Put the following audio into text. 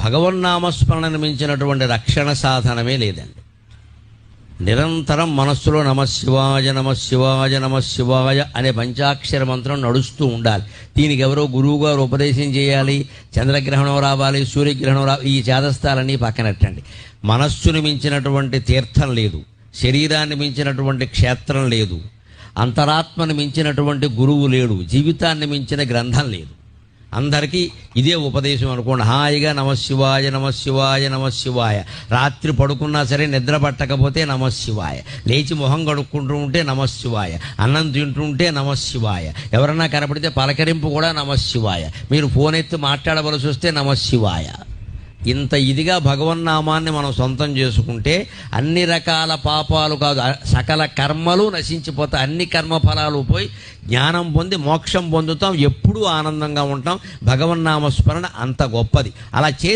భగవన్నామస్మరణను మించినటువంటి రక్షణ సాధనమే లేదండి. నిరంతరం మనస్సులో నమశివాయ నమశివాయ నమశివాయ అనే పంచాక్షర మంత్రం నడుస్తూ ఉండాలి. దీనికి ఎవరో గురువు గారు ఉపదేశం చేయాలి, చంద్రగ్రహణం రావాలి, సూర్యగ్రహణం రావాలి, ఈ చేదస్తాలన్నీ పక్కనట్టండి. మనస్సును మించినటువంటి తీర్థం లేదు, శరీరాన్ని మించినటువంటి క్షేత్రం లేదు, అంతరాత్మను మించినటువంటి గురువు లేడు, జీవితాన్ని మించిన గ్రంథం లేదు. అందరికీ ఇదే ఉపదేశం అనుకోండి. హాయిగా నమశివాయ నమశివాయ నమశివాయ. రాత్రి పడుకున్నా సరే నిద్ర పట్టకపోతే నమశివాయ, లేచి మొహం కడుక్కుంటూ ఉంటే నమశివాయ, అన్నం తింటుంటే నమశివాయ, ఎవరన్నా కనపడితే పలకరింపు కూడా నమశివాయ, మీరు ఫోన్ ఎత్తి మాట్లాడవలసి వస్తే నమశివాయ. ఇంత ఇదిగా భగవన్నామాన్ని మనం సొంతం చేసుకుంటే అన్ని రకాల పాపాలు కాదు, సకల కర్మలు నశించిపోతాయి. అన్ని కర్మఫలాలు పోయి జ్ఞానం పొంది మోక్షం పొందుతాం, ఎప్పుడూ ఆనందంగా ఉంటాం. భగవన్నామస్మరణ అంత గొప్పది. అలా చేసి